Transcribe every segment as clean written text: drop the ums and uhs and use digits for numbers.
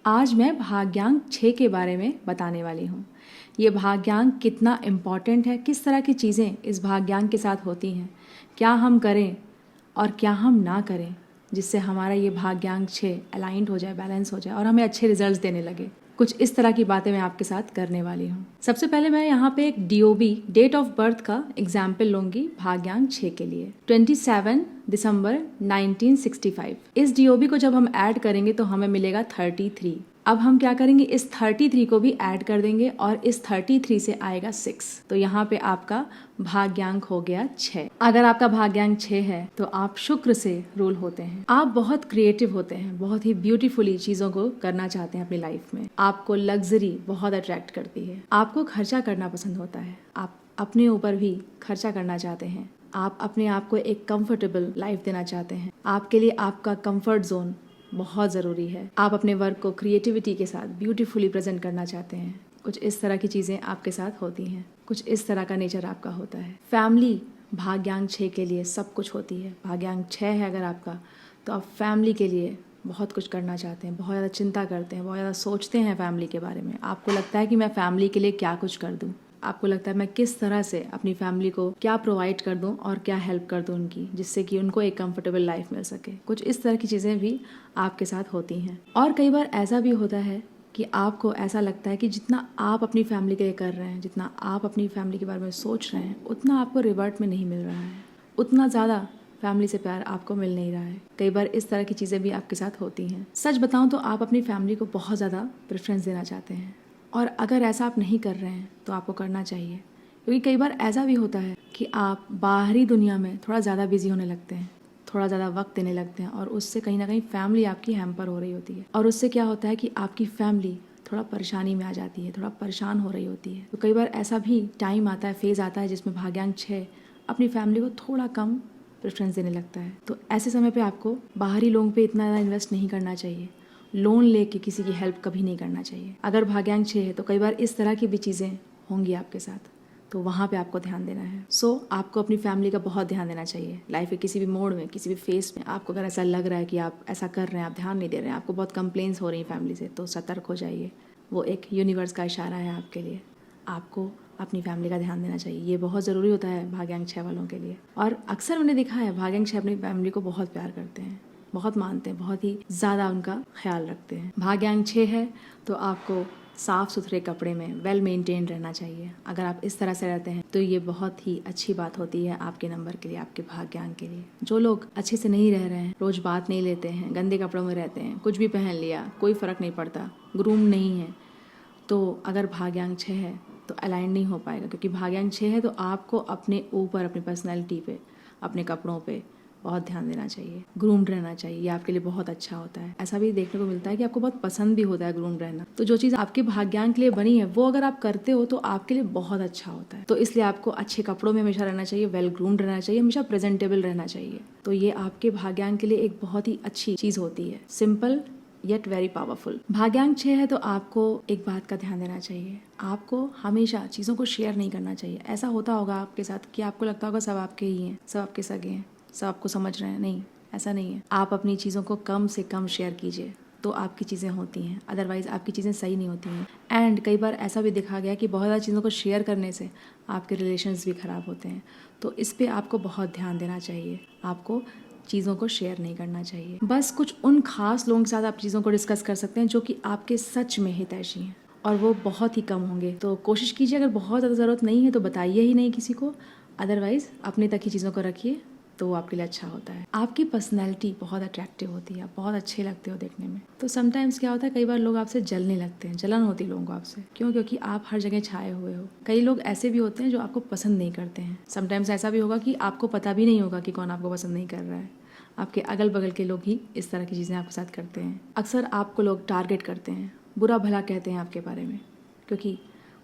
आज मैं भाग्यांक 6 के बारे में बताने वाली हूँ। ये भाग्यांक कितना इम्पॉर्टेंट है, किस तरह की चीज़ें इस भाग्यांक के साथ होती हैं, क्या हम करें और क्या हम ना करें जिससे हमारा ये भाग्यांक 6 अलाइंड हो जाए, बैलेंस हो जाए और हमें अच्छे रिजल्ट्स देने लगे। कुछ इस तरह की बातें मैं आपके साथ करने वाली हूँ। सबसे पहले मैं यहाँ पे एक DOB डेट ऑफ बर्थ का एग्जाम्पल लूंगी भाग्यांक 6 के लिए। 27 दिसंबर 1965। इस DOB को जब हम ऐड करेंगे तो हमें मिलेगा 33। अब हम क्या करेंगे, इस 33 को भी ऐड कर देंगे और इस 33 से आएगा 6। तो यहाँ पे आपका भाग्यांक हो गया 6। अगर आपका भाग्यांक 6 है तो आप शुक्र से रूल होते हैं। आप बहुत क्रिएटिव होते हैं, बहुत ही ब्यूटीफुली चीजों को करना चाहते हैं अपनी लाइफ में। आपको लग्जरी बहुत अट्रैक्ट करती है, आपको खर्चा करना पसंद होता है, आप अपने ऊपर भी खर्चा करना चाहते हैं, आप अपने आप को एक कंफर्टेबल लाइफ देना चाहते हैं। आपके लिए आपका कंफर्ट जोन बहुत ज़रूरी है। आप अपने वर्क को क्रिएटिविटी के साथ ब्यूटीफुली प्रेजेंट करना चाहते हैं। कुछ इस तरह की चीज़ें आपके साथ होती हैं, कुछ इस तरह का नेचर आपका होता है। फैमिली भाग्यांक 6 के लिए सब कुछ होती है। भाग्यांक 6 है अगर आपका, तो आप फैमिली के लिए बहुत कुछ करना चाहते हैं, बहुत ज़्यादा चिंता करते हैं, बहुत ज़्यादा सोचते हैं फैमिली के बारे में। आपको लगता है कि मैं फैमिली के लिए क्या कुछ कर दूँ, आपको लगता है मैं किस तरह से अपनी फैमिली को क्या प्रोवाइड कर दूं और क्या हेल्प कर दूं उनकी, जिससे कि उनको एक कंफर्टेबल लाइफ मिल सके। कुछ इस तरह की चीज़ें भी आपके साथ होती हैं। और कई बार ऐसा भी होता है कि आपको ऐसा लगता है कि जितना आप अपनी फैमिली के लिए कर रहे हैं, जितना आप अपनी फैमिली के बारे में सोच रहे हैं, उतना आपको रिवर्ट में नहीं मिल रहा है, उतना ज़्यादा फैमिली से प्यार आपको मिल नहीं रहा है। कई बार इस तरह की चीज़ें भी आपके साथ होती हैं। सच बताऊं तो आप अपनी फैमिली को बहुत ज़्यादा प्रेफरेंस देना चाहते हैं, और अगर ऐसा आप नहीं कर रहे हैं तो आपको करना चाहिए। क्योंकि कई बार ऐसा भी होता है कि आप बाहरी दुनिया में थोड़ा ज़्यादा बिजी होने लगते हैं, थोड़ा ज़्यादा वक्त देने लगते हैं, और उससे कहीं ना कहीं फैमिली आपकी हैम्पर हो रही होती है। और उससे क्या होता है कि आपकी फैमिली थोड़ा परेशानी में आ जाती है, थोड़ा परेशान हो रही होती है। तो कई बार ऐसा भी टाइम आता है, फेज़ आता है, जिसमें भाग्यांक 6 अपनी फैमिली को थोड़ा कम प्रेफरेंस देने लगता है। तो ऐसे समय पे आपको बाहरी लोगों पे इतना ज़्यादा इन्वेस्ट नहीं करना चाहिए। लोन लेके किसी की हेल्प कभी नहीं करना चाहिए। अगर भाग्यांक 6 है तो कई बार इस तरह की भी चीज़ें होंगी आपके साथ, तो वहाँ पे आपको ध्यान देना है। आपको अपनी फैमिली का बहुत ध्यान देना चाहिए। लाइफ के किसी भी मोड में, किसी भी फेस में आपको अगर ऐसा लग रहा है कि आप ऐसा कर रहे हैं, आप ध्यान नहीं दे रहे हैं, आपको बहुत कंप्लेंट्स हो रही हैं फैमिली से, तो सतर्क हो जाइए। वो एक यूनिवर्स का इशारा है आपके लिए। आपको अपनी फैमिली का ध्यान देना चाहिए। ये बहुत ज़रूरी होता है भाग्यांक 6 वालों के लिए। और अक्सर मैंने देखा है भाग्यांक 6 अपनी फैमिली को बहुत प्यार करते हैं, बहुत मानते हैं, बहुत ही ज़्यादा उनका ख्याल रखते हैं। भाग्यांक 6 है तो आपको साफ़ सुथरे कपड़े में वेल मेंटेन रहना चाहिए। अगर आप इस तरह से रहते हैं तो ये बहुत ही अच्छी बात होती है आपके नंबर के लिए, आपके भाग्यांक के लिए। जो लोग अच्छे से नहीं रह रहे हैं, रोज़ बात नहीं लेते हैं, गंदे कपड़ों में रहते हैं, कुछ भी पहन लिया, कोई फ़र्क नहीं पड़ता, ग्रूम नहीं है, तो अगर भाग्यांक 6 है तो अलाइन नहीं हो पाएगा। क्योंकि भाग्यांक 6 है तो आपको अपने ऊपर, अपनी पर्सनैलिटी पे, अपने कपड़ों पे बहुत ध्यान देना चाहिए, ग्रूम्ड रहना चाहिए। ये आपके लिए बहुत अच्छा होता है। ऐसा भी देखने को मिलता है कि आपको बहुत पसंद भी होता है ग्रूम्ड रहना। तो जो चीज़ आपके भाग्यांक के लिए बनी है वो अगर आप करते हो तो आपके लिए बहुत अच्छा होता है। तो इसलिए आपको अच्छे कपड़ों में हमेशा रहना चाहिए, वेल ग्रूम्ड रहना चाहिए, हमेशा प्रेजेंटेबल रहना चाहिए। तो ये आपके भाग्यांक के लिए एक बहुत ही अच्छी चीज़ होती है, सिंपल येट वेरी पावरफुल। भाग्यांक 6 है तो आपको एक बात का ध्यान देना चाहिए, आपको हमेशा चीज़ों को शेयर नहीं करना चाहिए। ऐसा होता होगा आपके साथ कि आपको लगता होगा सब आपके ही हैं, सब आपके सगे हैं, सब आपको समझ रहे हैं। नहीं, ऐसा नहीं है। आप अपनी चीज़ों को कम से कम शेयर कीजिए तो आपकी चीज़ें होती हैं, अदरवाइज़ आपकी चीज़ें सही नहीं होती हैं। एंड कई बार ऐसा भी देखा गया कि बहुत ज़्यादा चीज़ों को शेयर करने से आपके रिलेशंस भी ख़राब होते हैं। तो इस पर आपको बहुत ध्यान देना चाहिए। आपको चीज़ों को शेयर नहीं करना चाहिए। बस कुछ उन खास लोगों के साथ आप चीज़ों को डिस्कस कर सकते हैं जो कि आपके सच में हितैषी हैं, और वो बहुत ही कम होंगे। तो कोशिश कीजिए, अगर बहुत ज़्यादा ज़रूरत नहीं है तो बताइए ही नहीं किसी को, अदरवाइज़ अपने तक ही चीज़ों को रखिए, तो वो आपके लिए अच्छा होता है। आपकी पर्सनैलिटी बहुत अट्रैक्टिव होती है, आप बहुत अच्छे लगते हो देखने में। तो समटाइम्स क्या होता है, कई बार लोग आपसे जलने लगते हैं, जलन होती है लोगों को आपसे। क्यों? क्योंकि आप हर जगह छाए हुए हो। कई लोग ऐसे भी होते हैं जो आपको पसंद नहीं करते हैं। समटाइम्स ऐसा भी होगा कि आपको पता भी नहीं होगा कि कौन आपको पसंद नहीं कर रहा है। आपके अगल बगल के लोग ही इस तरह की चीज़ें आपके साथ करते हैं। अक्सर आपको लोग टारगेट करते हैं, बुरा भला कहते हैं आपके बारे में, क्योंकि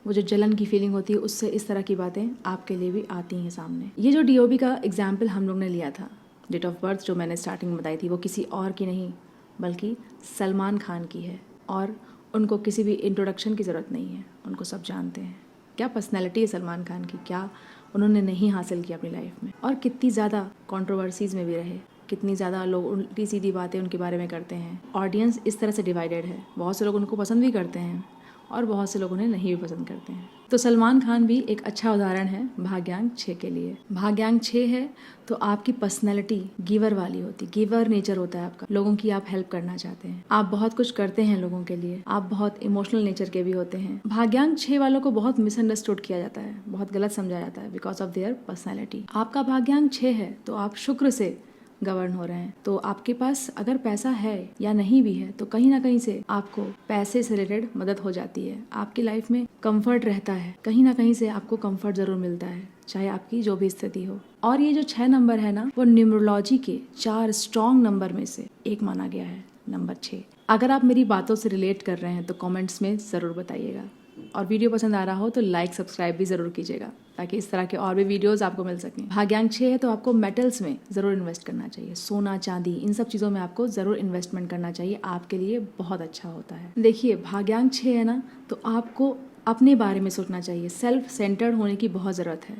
वो जो जलन की फीलिंग होती है उससे इस तरह की बातें आपके लिए भी आती हैं सामने। ये जो DOB का एग्जाम्पल हम लोग ने लिया था, डेट ऑफ बर्थ जो मैंने स्टार्टिंग में बताई थी, वो किसी और की नहीं बल्कि सलमान खान की है। और उनको किसी भी इंट्रोडक्शन की ज़रूरत नहीं है, उनको सब जानते हैं। क्या पर्सनैलिटी है सलमान खान की, क्या उन्होंने नहीं हासिल किया अपनी लाइफ में, और कितनी ज़्यादा कंट्रोवर्सीज़ में भी रहे, कितनी ज़्यादा लोग उल्टी सीधी बातें उनके बारे में करते हैं। ऑडियंस इस तरह से डिवाइडेड है, बहुत से लोग उनको पसंद भी करते हैं और बहुत से लोग उन्हें नहीं भी पसंद करते हैं। तो सलमान खान भी एक अच्छा उदाहरण है भाग्यांक 6 के लिए। भाग्यांक 6 है तो आपकी पर्सनैलिटी गिवर वाली होती, गिवर नेचर होता है आपका, लोगों की आप हेल्प करना चाहते हैं, आप बहुत कुछ करते हैं लोगों के लिए, आप बहुत इमोशनल नेचर के भी होते हैं। भाग्यांक 6 वालों को बहुत मिसअंडरस्टूड किया जाता है, बहुत गलत समझा जाता है बिकॉज ऑफ देयर पर्सनैलिटी। आपका भाग्यांक 6 है तो आप शुक्र से गवर्न हो रहे हैं, तो आपके पास अगर पैसा है या नहीं भी है तो कहीं ना कहीं से आपको पैसे से रिलेटेड मदद हो जाती है। आपकी लाइफ में कंफर्ट रहता है, कहीं ना कहीं से आपको कंफर्ट जरूर मिलता है, चाहे आपकी जो भी स्थिति हो। और ये जो 6 नंबर है ना, वो न्यूमरोलॉजी के 4 स्ट्रॉन्ग नंबर में से एक माना गया है, नंबर 6। अगर आप मेरी बातों से रिलेट कर रहे हैं तो कमेंट्स में ज़रूर बताइएगा, और वीडियो पसंद आ रहा हो तो लाइक सब्सक्राइब भी ज़रूर कीजिएगा ताकि इस तरह के और भी वीडियोस आपको मिल सकें। भाग्यांक 6 है तो आपको मेटल्स में ज़रूर इन्वेस्ट करना चाहिए, सोना चांदी इन सब चीज़ों में आपको ज़रूर इन्वेस्टमेंट करना चाहिए, आपके लिए बहुत अच्छा होता है। देखिए भाग्यांक 6 है ना, तो आपको अपने बारे में सोचना चाहिए, सेल्फ सेंटर्ड होने की बहुत ज़रूरत है।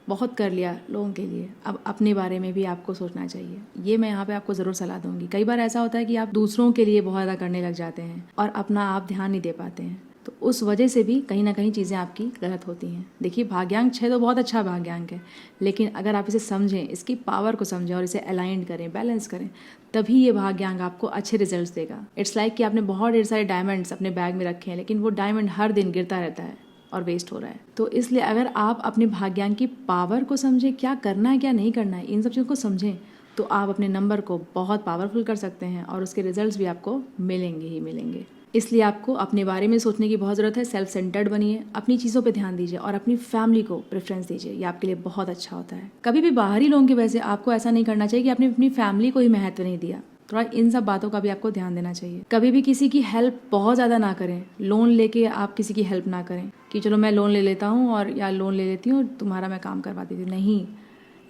बहुत कर लिया लोगों के लिए, अब अपने बारे में भी आपको सोचना चाहिए। ये मैं यहाँ पे आपको ज़रूर सलाह दूंगी। कई बार ऐसा होता है कि आप दूसरों के लिए बहुत ज़्यादा करने लग जाते हैं और अपना आप ध्यान नहीं दे पाते हैं, तो उस वजह से भी कहीं ना कहीं चीज़ें आपकी गलत होती हैं। देखिए भाग्यांक 6 तो बहुत अच्छा भाग्यांक है, लेकिन अगर आप इसे समझें, इसकी पावर को समझें और इसे अलाइन करें, बैलेंस करें, तभी ये भाग्यांक आपको अच्छे रिजल्ट्स देगा। इट्स लाइक कि आपने बहुत ढेर सारे डायमंड्स अपने बैग में रखे हैं, लेकिन वो डायमंड हर दिन गिरता रहता है और वेस्ट हो रहा है। तो इसलिए अगर आप अपने भाग्यांक की पावर को समझें, क्या करना है क्या नहीं करना है, इन सब चीज़ों को समझें, तो आप अपने नंबर को बहुत पावरफुल कर सकते हैं और उसके रिजल्ट्स भी आपको मिलेंगे ही मिलेंगे। इसलिए आपको अपने बारे में सोचने की बहुत ज़रूरत है, सेल्फ सेंटर्ड बनिए, अपनी चीज़ों पे ध्यान दीजिए और अपनी फैमिली को प्रेफरेंस दीजिए, ये आपके लिए बहुत अच्छा होता है। कभी भी बाहरी लोगों की वजह से आपको ऐसा नहीं करना चाहिए कि आपने अपनी फैमिली को ही महत्व नहीं दिया। थोड़ा इन सब बातों का भी आपको ध्यान देना चाहिए। कभी भी किसी की हेल्प बहुत ज़्यादा ना करें, लोन लेके आप किसी की हेल्प ना करें कि चलो मैं लोन ले लेता हूँ और या लोन ले लेती हूँ तुम्हारा मैं काम करवा देती हूँ, नहीं,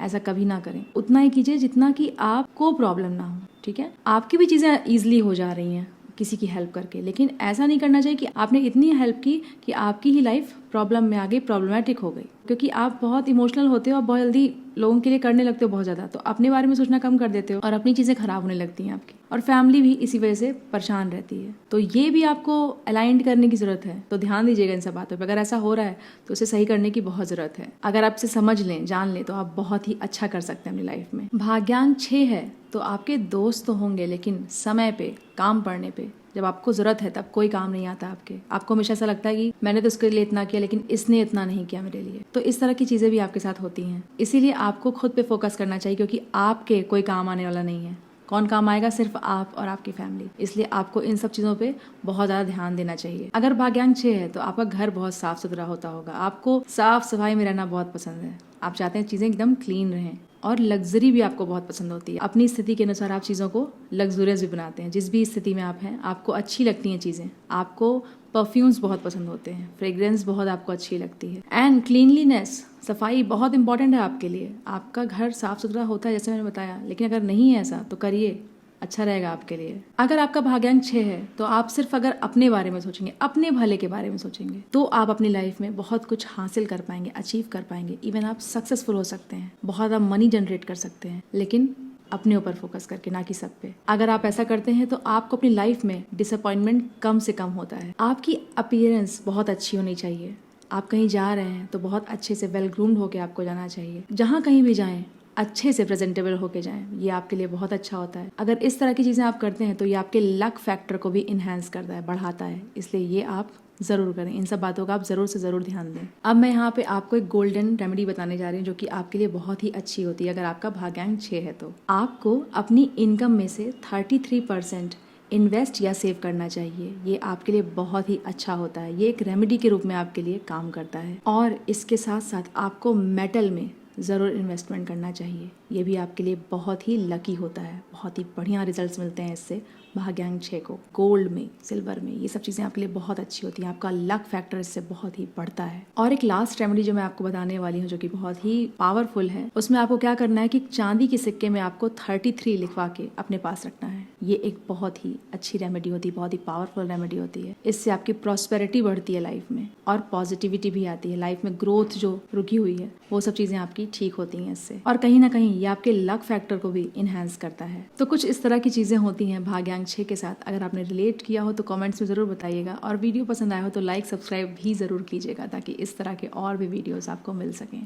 ऐसा कभी ना करें। उतना ही कीजिए जितना कि आपको प्रॉब्लम ना हो, ठीक है। आपकी भी चीज़ें ईजिली हो जा रही हैं किसी की हेल्प करके, लेकिन ऐसा नहीं करना चाहिए कि आपने इतनी हेल्प की कि आपकी ही लाइफ प्रॉब्लम में आ गई, प्रॉब्लमेटिक हो गई, क्योंकि आप बहुत इमोशनल होते हो और बहुत जल्दी लोगों के लिए करने लगते हो बहुत ज़्यादा, तो अपने बारे में सोचना कम कर देते हो और अपनी चीज़ें खराब होने लगती हैं आपकी, और फैमिली भी इसी वजह से परेशान रहती है। तो ये भी आपको अलाइंड करने की ज़रूरत है, तो ध्यान दीजिएगा इन सब बातों पर। अगर ऐसा हो रहा है तो उसे सही करने की बहुत ज़रूरत है। अगर आप इसे समझ लें, जान लें, तो आप बहुत ही अच्छा कर सकते हैं अपनी लाइफ में। भाग्यांक 6 है तो आपके दोस्त तो होंगे, लेकिन समय पे, काम पड़ने पे, जब आपको ज़रूरत है तब कोई काम नहीं आता आपके। आपको हमेशा ऐसा लगता है कि मैंने तो उसके लिए इतना किया लेकिन इसने इतना नहीं किया मेरे लिए। तो इस तरह की चीज़ें भी आपके साथ होती हैं। इसीलिए आपको खुद पे फोकस करना चाहिए, क्योंकि आपके कोई काम आने वाला नहीं है। कौन काम आएगा? सिर्फ आप और आपकी फैमिली। इसलिए आपको इन सब चीज़ों पे बहुत ज़्यादा ध्यान देना चाहिए। अगर भाग्यांक 6 है तो आपका घर बहुत साफ सुथरा होता होगा, आपको साफ सफाई में रहना बहुत पसंद है, आप चाहते हैं चीज़ें एकदम क्लीन रहें, और लग्जरी भी आपको बहुत पसंद होती है। अपनी स्थिति के अनुसार आप चीज़ों को लग्जूरियस भी बनाते हैं। जिस भी स्थिति में आप हैं आपको अच्छी लगती हैं चीज़ें, आपको परफ्यूम्स बहुत पसंद होते हैं, फ्रेग्रेंस बहुत आपको अच्छी लगती है, एंड क्लीनलीनेस, सफाई बहुत इंपॉर्टेंट है आपके लिए। आपका घर साफ सुथरा होता है जैसे मैंने बताया, लेकिन अगर नहीं है ऐसा तो करिए, अच्छा रहेगा आपके लिए। अगर आपका भाग्यांक 6 है तो आप सिर्फ अगर अपने बारे में सोचेंगे, अपने भले के बारे में सोचेंगे, तो आप अपनी लाइफ में बहुत कुछ हासिल कर पाएंगे, अचीव कर पाएंगे, इवन आप सक्सेसफुल हो सकते हैं, बहुत आप मनी जनरेट कर सकते हैं, लेकिन अपने ऊपर फोकस करके, ना कि सब पे। अगर आप ऐसा करते हैं तो आपको अपनी लाइफ में डिसअपॉइंटमेंट कम से कम होता है। आपकी अपीयरेंस बहुत अच्छी होनी चाहिए। आप कहीं जा रहे हैं तो बहुत अच्छे से वेल ग्रूम्ड होके आपको जाना चाहिए। जहाँ कहीं भी जाएं अच्छे से प्रेजेंटेबल होके जाएं, ये आपके लिए बहुत अच्छा होता है। अगर इस तरह की चीज़ें आप करते हैं तो ये आपके लक फैक्टर को भी इन्हांस करता है, बढ़ाता है। इसलिए ये आप ज़रूर करें, इन सब बातों का आप ज़रूर से ज़रूर ध्यान दें। अब मैं यहाँ पे आपको एक गोल्डन रेमेडी बताने जा रही हूँ जो कि आपके लिए बहुत ही अच्छी होती है। अगर आपका भाग्यांक 6 है तो आपको अपनी इनकम में से 33% इन्वेस्ट या सेव करना चाहिए। ये आपके लिए बहुत ही अच्छा होता है। ये एक रेमेडी के रूप में आपके लिए काम करता है, और इसके साथ साथ आपको मेटल में ज़रूर इन्वेस्टमेंट करना चाहिए। ये भी आपके लिए बहुत ही लकी होता है, बहुत ही बढ़िया रिजल्ट्स मिलते हैं इससे। भाग्यांक 6 को गोल्ड में, सिल्वर में, ये सब चीज़ें आपके लिए बहुत अच्छी होती हैं। आपका लक फैक्टर इससे बहुत ही बढ़ता है। और एक लास्ट रेमेडी जो मैं आपको बताने वाली हूँ जो कि बहुत ही पावरफुल है, उसमें आपको क्या करना है कि चांदी के सिक्के में आपको 33 लिखवा के अपने पास रखना है। ये एक बहुत ही अच्छी रेमेडी होती है, बहुत ही पावरफुल रेमेडी होती है। इससे आपकी प्रॉस्पेरिटी बढ़ती है लाइफ में और पॉजिटिविटी भी आती है। लाइफ में ग्रोथ जो रुकी हुई है वो सब चीज़ें आपकी ठीक होती हैं इससे, और कहीं ना कहीं ये आपके लक फैक्टर को भी इन्हेंस करता है। तो कुछ इस तरह की चीज़ें होती हैं भाग्यांक 6 के साथ। अगर आपने रिलेट किया हो तो कमेंट्स में ज़रूर बताइएगा, और वीडियो पसंद आया हो तो लाइक सब्सक्राइब भी ज़रूर कीजिएगा ताकि इस तरह के और भी वीडियोज़ आपको मिल सकें।